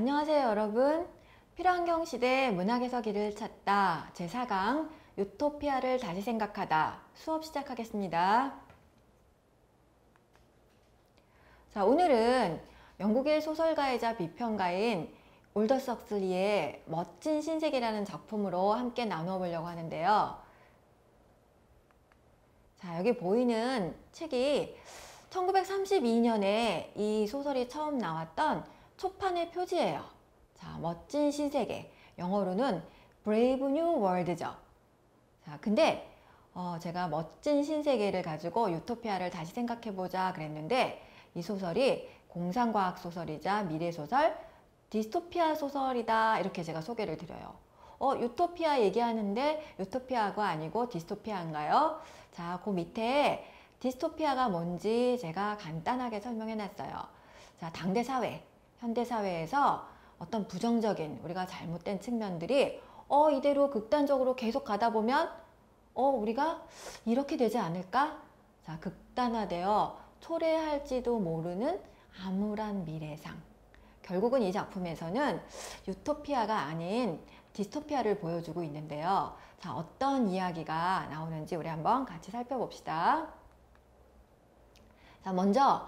안녕하세요 여러분. 필환경 시대 문학에서 길을 찾다 제4강 유토피아를 다시 생각하다 수업 시작하겠습니다. 자, 오늘은 영국의 소설가이자 비평가인 올더스 헉슬리의 멋진 신세계라는 작품으로 함께 나누어 보려고 하는데요. 자, 여기 보이는 책이 1932년에 이 소설이 처음 나왔던 초판의 표지예요. 자, 멋진 신세계. 영어로는 Brave New World죠. 자, 근데 제가 멋진 신세계를 가지고 유토피아를 다시 생각해보자 그랬는데 이 소설이 공상과학 소설이자 미래소설, 디스토피아 소설이다 이렇게 제가 소개를 드려요. 유토피아 얘기하는데 유토피아가 아니고 디스토피아인가요? 자, 그 밑에 디스토피아가 뭔지 제가 간단하게 설명해 놨어요. 자, 당대 사회, 현대 사회에서 어떤 부정적인 우리가 잘못된 측면들이 이대로 극단적으로 계속 가다 보면 우리가 이렇게 되지 않을까? 자, 극단화되어 초래할지도 모르는 암울한 미래상. 결국은 이 작품에서는 유토피아가 아닌 디스토피아를 보여주고 있는데요. 자, 어떤 이야기가 나오는지 우리 한번 같이 살펴봅시다. 자, 먼저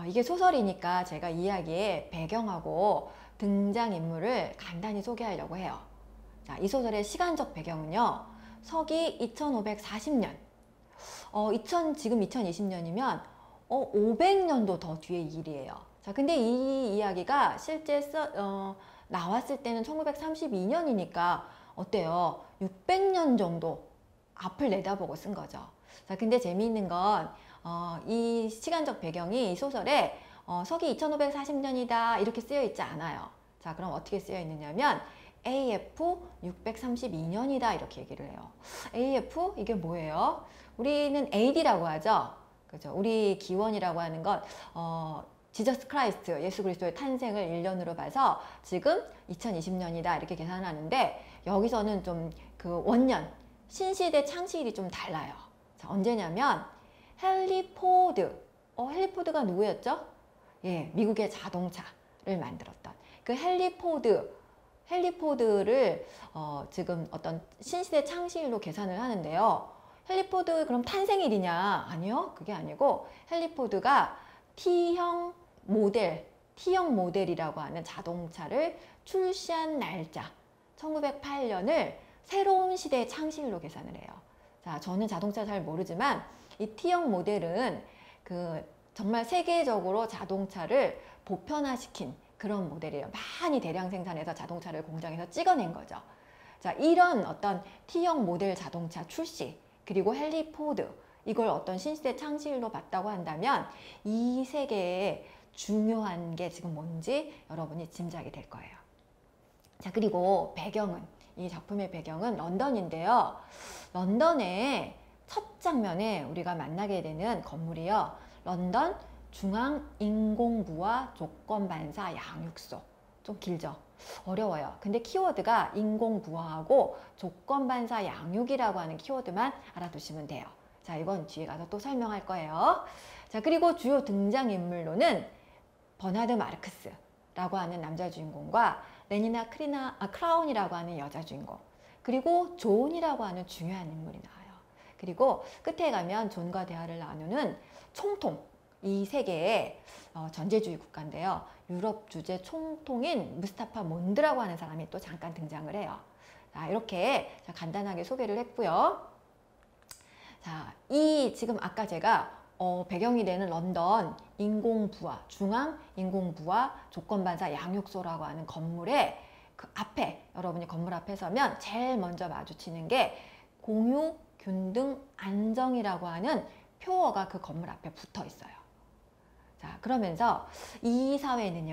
이게 소설이니까 제가 이야기의 배경하고 등장인물을 간단히 소개하려고 해요. 자, 이 소설의 시간적 배경은요. 서기 2540년. 지금 2020년이면 500년도 더 뒤의 일이에요. 자, 근데 이 이야기가 실제 나왔을 때는 1932년이니까 어때요? 600년 정도 앞을 내다보고 쓴 거죠. 자, 근데 재미있는 건 이 시간적 배경이 이 소설에 서기 2540년이다 이렇게 쓰여 있지 않아요. 자, 그럼 어떻게 쓰여 있느냐면 AF 632년이다 이렇게 얘기를 해요. AF 이게 뭐예요? 우리는 AD라고 하죠. 그죠? 우리 기원이라고 하는 건 지저스 크라이스트, 예수 그리스도의 탄생을 1년으로 봐서 지금 2020년이다 이렇게 계산하는데 여기서는 좀 그 원년, 신시대 창시일이 좀 달라요. 자, 언제냐면 헨리 포드, 헨리 포드가 누구였죠? 예, 미국의 자동차를 만들었던 그 헨리 포드를 지금 어떤 신시대 창시일로 계산을 하는데요. 헨리 포드 그럼 탄생일이냐? 아니요, 그게 아니고 헨리 포드가 T형 모델이라고 하는 자동차를 출시한 날짜 1908년을 새로운 시대의 창시일로 계산을 해요. 자, 저는 자동차 잘 모르지만 이 T형 모델은 정말 세계적으로 자동차를 보편화시킨 그런 모델이에요. 많이 대량 생산해서 자동차를 공장에서 찍어낸 거죠. 자, 이런 어떤 T형 모델 자동차 출시 그리고 헨리 포드 이걸 어떤 신시대 창시일로 봤다고 한다면 이 세계에 중요한 게 지금 뭔지 여러분이 짐작이 될 거예요. 자, 그리고 이 작품의 배경은 런던인데요. 런던의 첫 장면에 우리가 만나게 되는 건물이요. 런던 중앙인공부와 조건반사 양육소. 좀 길죠? 어려워요. 근데 키워드가 인공부화하고 조건반사 양육이라고 하는 키워드만 알아두시면 돼요. 자, 이건 뒤에 가서 또 설명할 거예요. 자, 그리고 주요 등장인물로는 버나드 마르크스라고 하는 남자 주인공과 레니나 크라운이라고 하는 여자 주인공, 그리고 존이라고 하는 중요한 인물이 나와요. 그리고 끝에 가면 존과 대화를 나누는 총통, 이 세계의 전제주의 국가인데요. 유럽 주재 총통인 무스타파 몬드라고 하는 사람이 또 잠깐 등장을 해요. 자, 이렇게 간단하게 소개를 했고요. 자, 지금 아까 제가 배경이 되는 런던 인공부화, 중앙인공부화 조건반사 양육소라고 하는 건물의 그 앞에, 여러분이 건물 앞에 서면 제일 먼저 마주치는 게 공유, 균등, 안정이라고 하는 표어가 그 건물 앞에 붙어 있어요. 자, 그러면서 이 사회는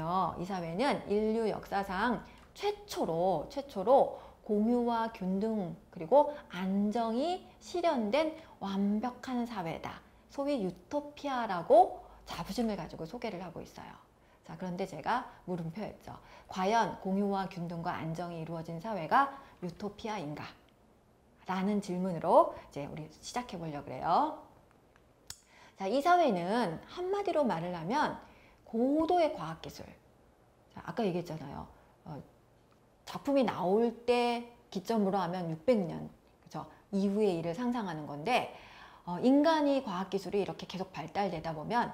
인류 역사상 최초로 공유와 균등 그리고 안정이 실현된 완벽한 사회다. 소위 유토피아라고 자부심을 가지고 소개를 하고 있어요. 자, 그런데 제가 물음표였죠. 과연 공유와 균등과 안정이 이루어진 사회가 유토피아인가? 라는 질문으로 이제 우리 시작해 보려고 그래요. 자, 이 사회는 한마디로 말을 하면 고도의 과학기술. 자, 아까 얘기했잖아요. 작품이 나올 때 기점으로 하면 600년 그죠? 이후의 일을 상상하는 건데 인간이 과학기술이 이렇게 계속 발달되다 보면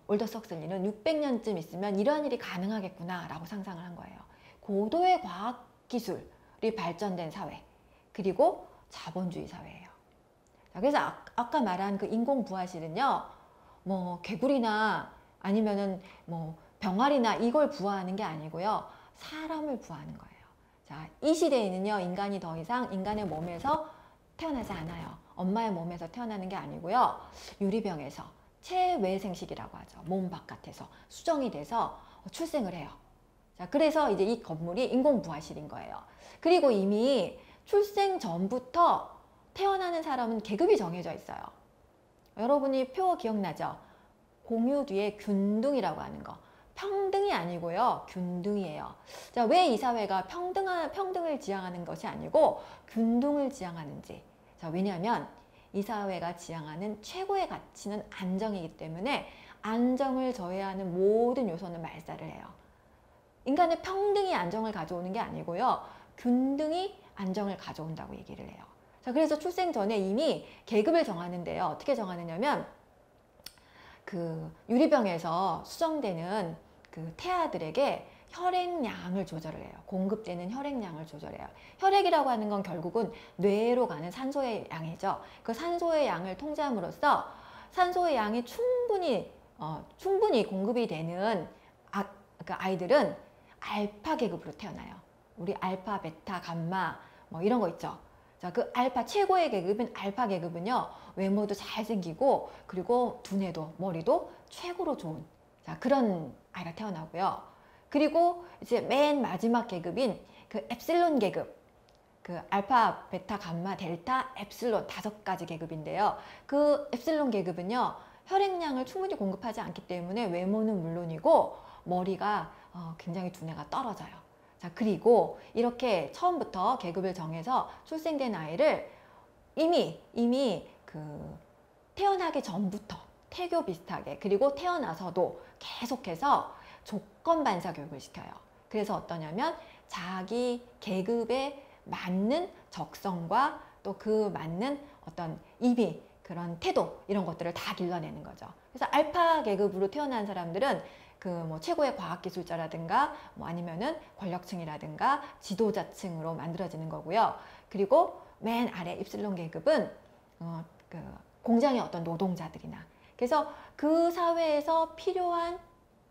올더 석슬리는 600년쯤 있으면 이러한 일이 가능하겠구나 라고 상상을 한 거예요. 고도의 과학기술이 발전된 사회 그리고 자본주의 사회예요. 자, 그래서 아까 말한 그 인공부화실은요 뭐 개구리나 아니면은 뭐 병아리나 이걸 부화하는 게 아니고요 사람을 부화하는 거예요. 자, 이 시대에는요 인간이 더 이상 인간의 몸에서 태어나지 않아요. 엄마의 몸에서 태어나는 게 아니고요 유리병에서 체외생식이라고 하죠. 몸 바깥에서 수정이 돼서 출생을 해요. 자, 그래서 이제 이 건물이 인공부화실인 거예요. 그리고 이미 출생 전부터 태어나는 사람은 계급이 정해져 있어요. 여러분이 표 기억나죠? 공유 뒤에 균등이라고 하는 거. 평등이 아니고요. 균등이에요. 자, 왜 이 사회가 평등을 지향하는 것이 아니고 균등을 지향하는지. 자, 왜냐하면 이 사회가 지향하는 최고의 가치는 안정이기 때문에 안정을 저해하는 모든 요소는 말살을 해요. 인간의 평등이 안정을 가져오는 게 아니고요. 균등이 안정을 가져온다고 얘기를 해요. 자, 그래서 출생 전에 이미 계급을 정하는데요. 어떻게 정하느냐면 그 유리병에서 수정되는 그 태아들에게 혈액량을 조절을 해요. 공급되는 혈액량을 조절해요. 혈액이라고 하는 건 결국은 뇌로 가는 산소의 양이죠. 그 산소의 양을 통제함으로써 산소의 양이 충분히 공급이 되는 그 아이들은 알파 계급으로 태어나요. 우리 알파, 베타, 감마 뭐 이런 거 있죠. 자, 그 알파 최고의 계급은 알파 계급은요 외모도 잘생기고 그리고 두뇌도 머리도 최고로 좋은 자 그런 아이가 태어나고요. 그리고 이제 맨 마지막 계급인 그 엡실론 계급 그 알파, 베타, 감마, 델타, 엡실론 5가지 계급인데요. 그 엡실론 계급은요 혈액량을 충분히 공급하지 않기 때문에 외모는 물론이고 머리가 굉장히 두뇌가 떨어져요. 자, 그리고 이렇게 처음부터 계급을 정해서 출생된 아이를 이미 그 태어나기 전부터 태교 비슷하게 그리고 태어나서도 계속해서 조건 반사 교육을 시켜요. 그래서 어떠냐면 자기 계급에 맞는 적성과 또 그 맞는 어떤 이미 그런 태도 이런 것들을 다 길러내는 거죠. 그래서 알파 계급으로 태어난 사람들은 그 뭐 최고의 과학기술자라든가 뭐 아니면은 권력층이라든가 지도자층으로 만들어지는 거고요. 그리고 맨 아래 입실론 계급은 그 공장의 어떤 노동자들이나 그래서 그 사회에서 필요한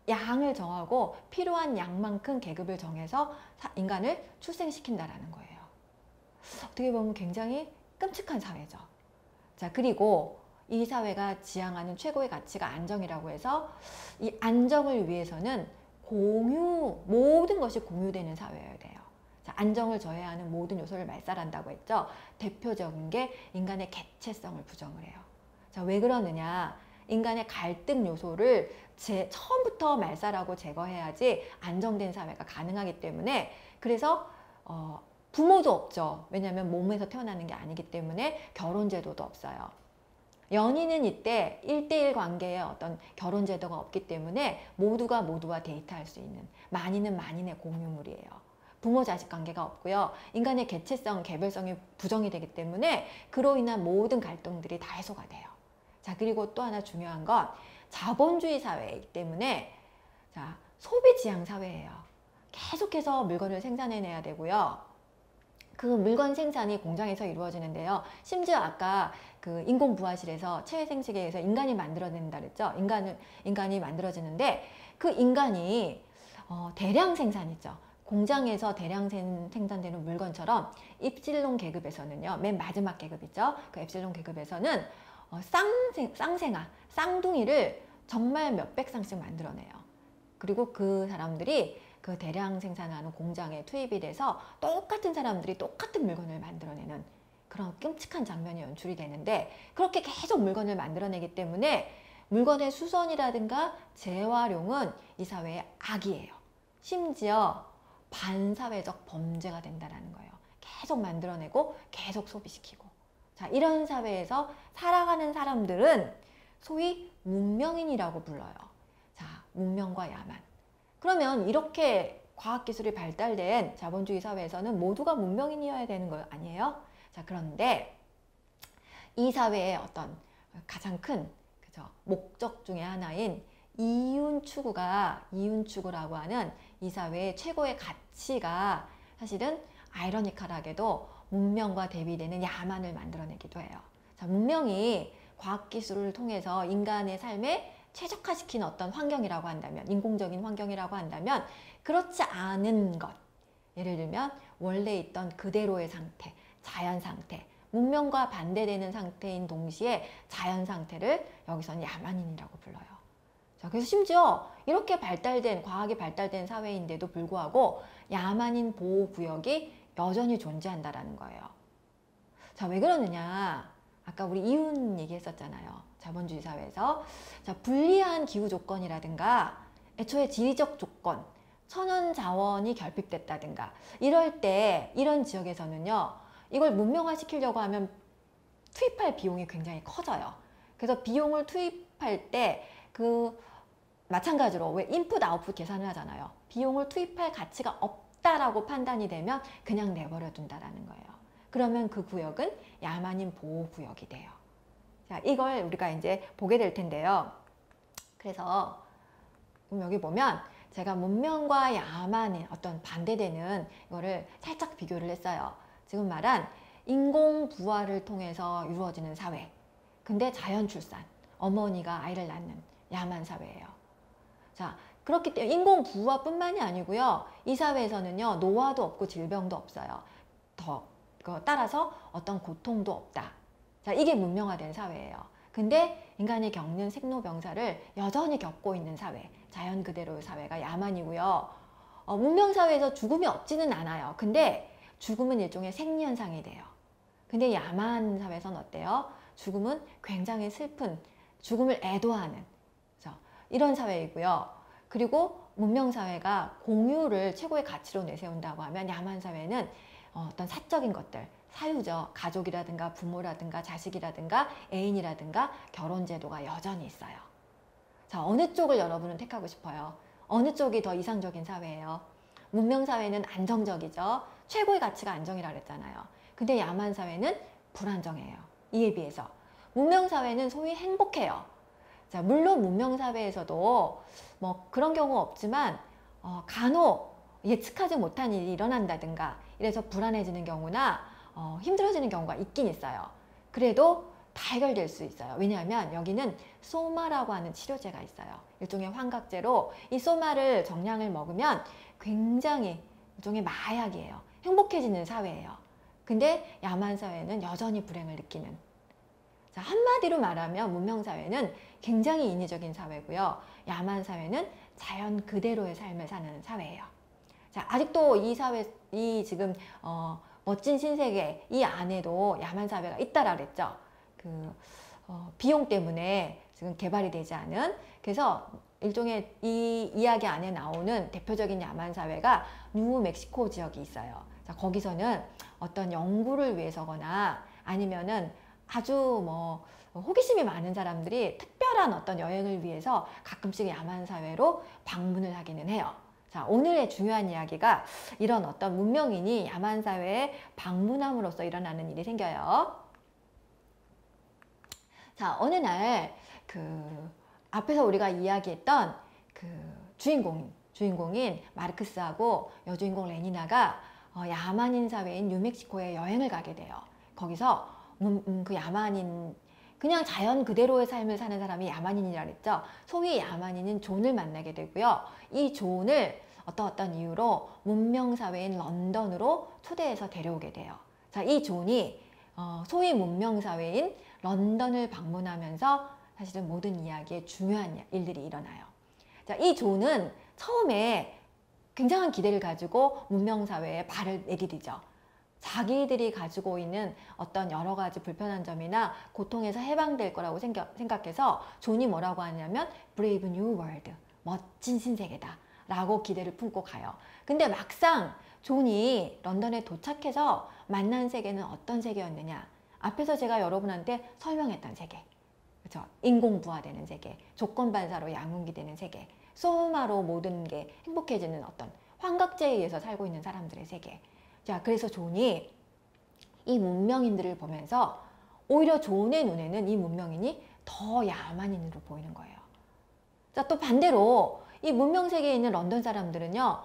양을 정하고 필요한 양만큼 계급을 정해서 인간을 출생시킨다라는 거예요. 어떻게 보면 굉장히 끔찍한 사회죠. 자, 그리고 이 사회가 지향하는 최고의 가치가 안정이라고 해서 이 안정을 위해서는 모든 것이 공유되는 사회여야 돼요. 자, 안정을 저해하는 모든 요소를 말살한다고 했죠. 대표적인 게 인간의 개체성을 부정을 해요. 자, 왜 그러느냐? 인간의 갈등 요소를 처음부터 말살하고 제거해야지 안정된 사회가 가능하기 때문에 그래서 부모도 없죠. 왜냐하면 몸에서 태어나는 게 아니기 때문에 결혼 제도도 없어요. 연인은 이때 1대1 관계의 어떤 결혼 제도가 없기 때문에 모두가 모두와 데이트할 수 있는 만인은 만인의 공유물이에요. 부모 자식 관계가 없고요. 인간의 개체성, 개별성이 부정이 되기 때문에 그로 인한 모든 갈등들이 다 해소가 돼요. 자, 그리고 또 하나 중요한 건 자본주의 사회이기 때문에 자, 소비 지향 사회예요. 계속해서 물건을 생산해내야 되고요. 그 물건 생산이 공장에서 이루어지는데요. 심지어 아까 그 인공부화실에서 체외생식에 의해서 인간이 만들어낸다 그랬죠. 인간이 만들어지는데 그 인간이 대량 생산이죠. 공장에서 대량 생산되는 물건처럼 입실론 계급에서는요. 맨 마지막 계급이죠. 그 엡실론 계급에서는 쌍둥이를 정말 몇백 쌍씩 만들어내요. 그리고 그 사람들이 그 대량 생산하는 공장에 투입이 돼서 똑같은 사람들이 똑같은 물건을 만들어내는 그런 끔찍한 장면이 연출이 되는데 그렇게 계속 물건을 만들어내기 때문에 물건의 수선이라든가 재활용은 이 사회의 악이에요. 심지어 반사회적 범죄가 된다는 거예요. 계속 만들어내고 계속 소비시키고 자, 이런 사회에서 살아가는 사람들은 소위 문명인이라고 불러요. 자, 문명과 야만. 그러면 이렇게 과학기술이 발달된 자본주의 사회에서는 모두가 문명인이어야 되는 거 아니에요? 자, 그런데 이 사회의 어떤 가장 큰 목적 중에 하나인 이윤추구라고 하는 이 사회의 최고의 가치가 사실은 아이러니컬하게도 문명과 대비되는 야만을 만들어내기도 해요. 자, 문명이 과학기술을 통해서 인간의 삶에 최적화시킨 어떤 환경이라고 한다면, 인공적인 환경이라고 한다면 그렇지 않은 것, 예를 들면 원래 있던 그대로의 상태, 자연 상태, 문명과 반대되는 상태인 동시에 자연 상태를 여기서는 야만인이라고 불러요. 자, 그래서 심지어 이렇게 과학이 발달된 사회인데도 불구하고 야만인 보호구역이 여전히 존재한다라는 거예요. 자, 왜 그러느냐? 아까 우리 이윤 얘기했었잖아요. 자본주의 사회에서. 자, 불리한 기후 조건이라든가 애초에 지리적 조건, 천연 자원이 결핍됐다든가 이럴 때 이런 지역에서는요, 이걸 문명화 시키려고 하면 투입할 비용이 굉장히 커져요. 그래서 비용을 투입할 때 마찬가지로 왜 인풋 아웃풋 계산을 하잖아요. 비용을 투입할 가치가 없다라고 판단이 되면 그냥 내버려 둔다라는 거예요. 그러면 그 구역은 야만인 보호구역이 돼요. 자, 이걸 우리가 이제 보게 될 텐데요. 그래서 여기 보면 제가 문명과 야만의 어떤 반대되는 이거를 살짝 비교를 했어요. 지금 말한 인공 부화를 통해서 이루어지는 사회. 근데 자연 출산, 어머니가 아이를 낳는 야만 사회예요. 자, 그렇기 때문에 인공 부화뿐만이 아니고요. 이 사회에서는요, 노화도 없고 질병도 없어요. 따라서 어떤 고통도 없다. 자, 이게 문명화된 사회예요. 근데 인간이 겪는 생로병사를 여전히 겪고 있는 사회, 자연 그대로의 사회가 야만이고요. 문명 사회에서 죽음이 없지는 않아요. 근데 죽음은 일종의 생리현상이 돼요. 근데 야만 사회에서는 어때요? 죽음은 굉장히 슬픈, 죽음을 애도하는 이런 사회이고요. 그리고 문명 사회가 공유를 최고의 가치로 내세운다고 하면 야만 사회는 어떤 사적인 것들, 사유죠. 가족이라든가 부모라든가 자식이라든가 애인이라든가 결혼 제도가 여전히 있어요. 자, 어느 쪽을 여러분은 택하고 싶어요? 어느 쪽이 더 이상적인 사회예요? 문명 사회는 안정적이죠. 최고의 가치가 안정이라 그랬잖아요. 근데 야만 사회는 불안정해요. 이에 비해서 문명 사회는 소위 행복해요. 자, 물론 문명 사회에서도 뭐 그런 경우 없지만 간혹 예측하지 못한 일이 일어난다든가 이래서 불안해지는 경우나 힘들어지는 경우가 있긴 있어요. 그래도 다 해결될 수 있어요. 왜냐하면 여기는 소마라고 하는 치료제가 있어요. 일종의 환각제로 이 소마를 정량을 먹으면 굉장히 일종의 마약이에요. 행복해지는 사회예요. 근데 야만 사회는 여전히 불행을 느끼는. 자, 한마디로 말하면 문명 사회는 굉장히 인위적인 사회고요. 야만 사회는 자연 그대로의 삶을 사는 사회예요. 자, 아직도 이 지금 멋진 신세계 이 안에도 야만 사회가 있다라 그랬죠. 비용 때문에 지금 개발이 되지 않은. 그래서 일종의 이 이야기 안에 나오는 대표적인 야만 사회가 뉴멕시코 지역이 있어요. 자, 거기서는 어떤 연구를 위해서거나 아니면은 아주 호기심이 많은 사람들이 특별한 어떤 여행을 위해서 가끔씩 야만 사회로 방문을 하기는 해요. 자, 오늘의 중요한 이야기가 이런 어떤 문명인이 야만 사회에 방문함으로써 일어나는 일이 생겨요. 자, 어느 날 앞에서 우리가 이야기했던 주인공인 마르크스하고 여주인공 레니나가 야만인 사회인 뉴멕시코에 여행을 가게 돼요. 거기서 그 야만인, 그냥 자연 그대로의 삶을 사는 사람이 야만인이라 그랬죠. 소위 야만인은 존을 만나게 되고요. 이 존을 어떤 이유로 문명사회인 런던으로 초대해서 데려오게 돼요. 자, 이 존이 소위 문명사회인 런던을 방문하면서 사실은 모든 이야기에 중요한 일들이 일어나요. 자, 이 존은 처음에 굉장한 기대를 가지고 문명사회에 발을 내게 되죠. 자기들이 가지고 있는 어떤 여러 가지 불편한 점이나 고통에서 해방될 거라고 생각해서 존이 뭐라고 하냐면 Brave New World, 멋진 신세계다 라고 기대를 품고 가요. 근데 막상 존이 런던에 도착해서 만난 세계는 어떤 세계였느냐, 앞에서 제가 여러분한테 설명했던 세계, 그렇죠? 인공부화되는 세계, 조건반사로 양육이 되는 세계, 소마로 모든 게 행복해지는 어떤 환각제에 의해서 살고 있는 사람들의 세계. 자, 그래서 존이 이 문명인들을 보면서 오히려 존의 눈에는 이 문명인이 더 야만인으로 보이는 거예요. 자, 또 반대로 이 문명 세계에 있는 런던 사람들은요,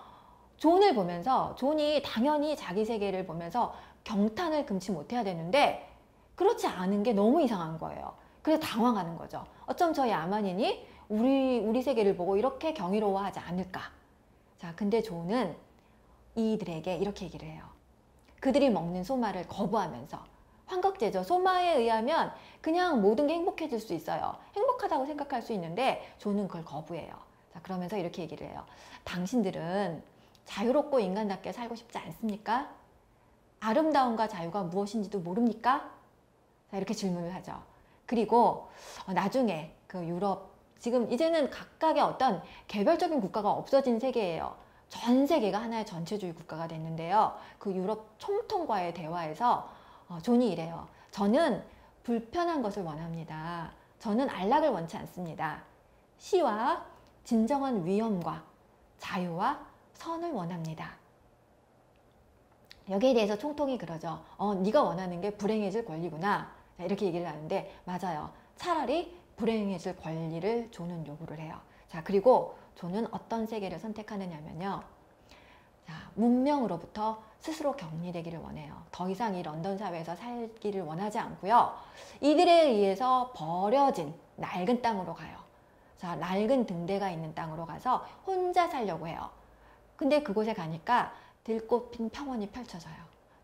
존을 보면서 존이 당연히 자기 세계를 보면서 경탄을 금치 못해야 되는데 그렇지 않은 게 너무 이상한 거예요. 그래서 당황하는 거죠. 어쩜 저 야만인이 우리 세계를 보고 이렇게 경이로워하지 않을까. 자, 근데 존은 이들에게 이렇게 얘기를 해요. 그들이 먹는 소마를 거부하면서, 환각제죠. 소마에 의하면 그냥 모든 게 행복해질 수 있어요. 행복하다고 생각할 수 있는데 존은 그걸 거부해요. 자, 그러면서 이렇게 얘기를 해요. 당신들은 자유롭고 인간답게 살고 싶지 않습니까? 아름다움과 자유가 무엇인지도 모릅니까? 자, 이렇게 질문을 하죠. 그리고 나중에 그 유럽, 지금 이제는 각각의 어떤 개별적인 국가가 없어진 세계예요. 전 세계가 하나의 전체주의 국가가 됐는데요. 그 유럽 총통과의 대화에서 존이 이래요. 저는 불편한 것을 원합니다. 저는 안락을 원치 않습니다. 시와 진정한 위엄과 자유와 선을 원합니다. 여기에 대해서 총통이 그러죠. 네가 원하는 게 불행해질 권리구나. 이렇게 얘기를 하는데 맞아요. 차라리 불행해질 권리를 존은 요구를 해요. 자, 그리고 존은 어떤 세계를 선택하느냐면요. 자, 문명으로부터 스스로 격리되기를 원해요. 더 이상 이 런던 사회에서 살기를 원하지 않고요. 이들에 의해서 버려진 낡은 땅으로 가요. 자, 낡은 등대가 있는 땅으로 가서 혼자 살려고 해요. 근데 그곳에 가니까 들꽃 핀 평원이 펼쳐져요.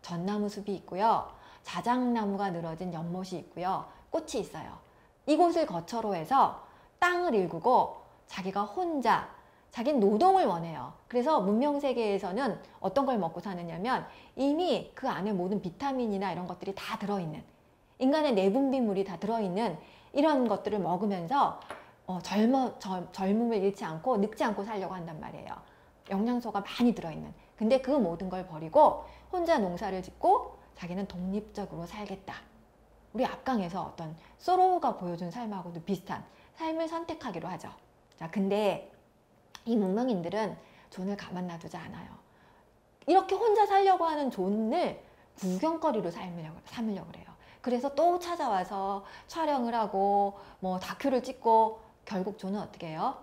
전나무 숲이 있고요. 자작나무가 늘어진 연못이 있고요. 꽃이 있어요. 이곳을 거처로 해서 땅을 일구고 자기가 혼자 자기는 노동을 원해요. 그래서 문명세계에서는 어떤 걸 먹고 사느냐면 이미 그 안에 모든 비타민이나 이런 것들이 다 들어있는, 인간의 내분비물이 다 들어있는 이런 것들을 먹으면서 젊음을 잃지 않고 늙지 않고 살려고 한단 말이에요. 영양소가 많이 들어있는. 근데 그 모든 걸 버리고 혼자 농사를 짓고 자기는 독립적으로 살겠다. 우리 앞강에서 어떤 소로가 보여준 삶하고도 비슷한 삶을 선택하기로 하죠. 자, 근데 이 문명인들은 존을 가만 놔두지 않아요. 이렇게 혼자 살려고 하는 존을 구경거리로 삼으려고 그래요. 그래서 또 찾아와서 촬영을 하고 뭐 다큐를 찍고 결국 존은 어떻게 해요?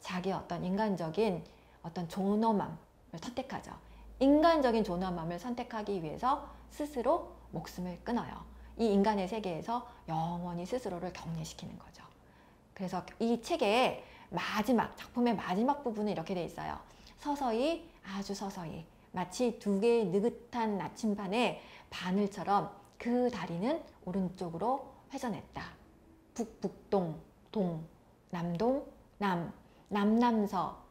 자기 어떤 인간적인 어떤 존엄함을 선택하죠. 인간적인 존엄함을 선택하기 위해서 스스로 목숨을 끊어요. 이 인간의 세계에서 영원히 스스로를 격리시키는 거죠. 그래서 이 책의 작품의 마지막 부분은 이렇게 돼 있어요. 서서히, 아주 서서히, 마치 두 개의 느긋한 나침반의 바늘처럼 그 다리는 오른쪽으로 회전했다. 북북동, 동, 남동, 남남서.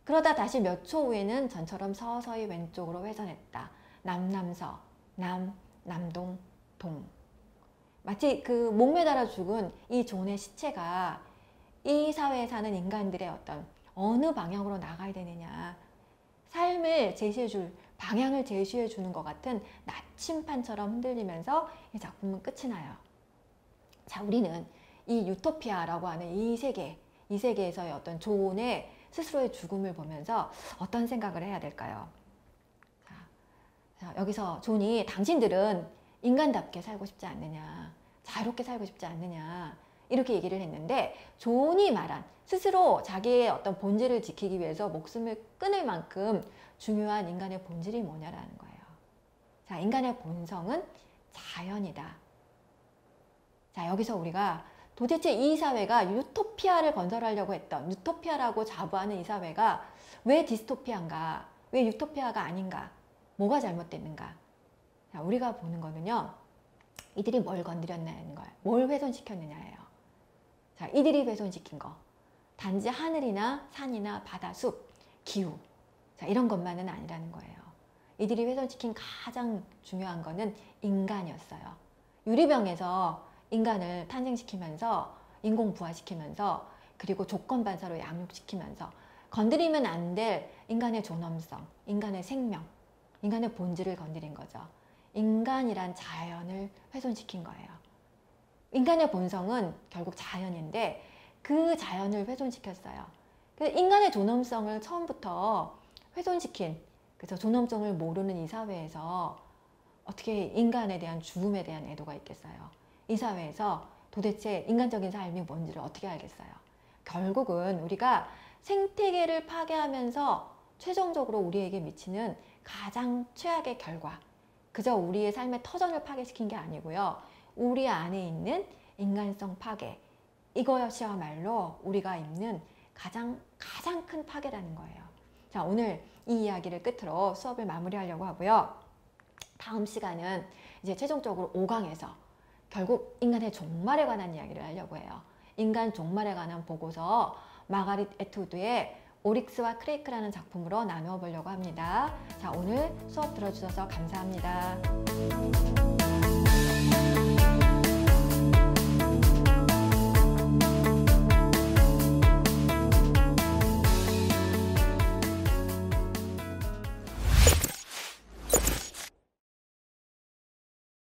그러다 다시 몇 초 후에는 전처럼 서서히 왼쪽으로 회전했다. 남남서, 남동, 동. 마치 그 목매달아 죽은 이 존의 시체가 이 사회에 사는 인간들의 어떤 어느 방향으로 나가야 되느냐, 삶을 제시해줄 방향을 제시해주는 것 같은 나침판처럼 흔들리면서 이 작품은 끝이 나요. 자, 우리는 이 유토피아라고 하는 이 세계에서의 어떤 존의 스스로의 죽음을 보면서 어떤 생각을 해야 될까요? 자, 여기서 존이 당신들은 인간답게 살고 싶지 않느냐, 자유롭게 살고 싶지 않느냐, 이렇게 얘기를 했는데 존이 말한 스스로 자기의 어떤 본질을 지키기 위해서 목숨을 끊을 만큼 중요한 인간의 본질이 뭐냐라는 거예요. 자, 인간의 본성은 자연이다. 자, 여기서 우리가 도대체 이 사회가 유토피아를 건설하려고 했던, 유토피아라고 자부하는 이 사회가 왜 디스토피아인가, 왜 유토피아가 아닌가, 뭐가 잘못됐는가. 자, 우리가 보는 거는요, 이들이 뭘 건드렸냐는 거예요. 뭘 훼손시켰느냐예요. 자, 이들이 훼손시킨 거, 단지 하늘이나 산이나 바다, 숲, 기후, 자, 이런 것만은 아니라는 거예요. 이들이 훼손시킨 가장 중요한 거는 인간이었어요. 유리병에서 인간을 탄생시키면서 인공 부화시키면서 그리고 조건반사로 양육시키면서 건드리면 안 될 인간의 존엄성, 인간의 생명, 인간의 본질을 건드린 거죠. 인간이란 자연을 훼손시킨 거예요. 인간의 본성은 결국 자연인데 그 자연을 훼손시켰어요. 인간의 존엄성을 처음부터 훼손시킨, 그래서 존엄성을 모르는 이 사회에서 어떻게 인간에 대한 죽음에 대한 애도가 있겠어요? 이 사회에서 도대체 인간적인 삶이 뭔지를 어떻게 알겠어요? 결국은 우리가 생태계를 파괴하면서 최종적으로 우리에게 미치는 가장 최악의 결과, 그저 우리의 삶의 터전을 파괴시킨 게 아니고요, 우리 안에 있는 인간성 파괴, 이것이야말로 우리가 입는 가장 큰 파괴라는 거예요. 자, 오늘 이 이야기를 끝으로 수업을 마무리하려고 하고요. 다음 시간은 이제 최종적으로 5강에서 결국 인간의 종말에 관한 이야기를 하려고 해요. 인간 종말에 관한 보고서 마가릿 에투드의 오릭스와 크레이크라는 작품으로 나누어 보려고 합니다. 자, 오늘 수업 들어주셔서 감사합니다.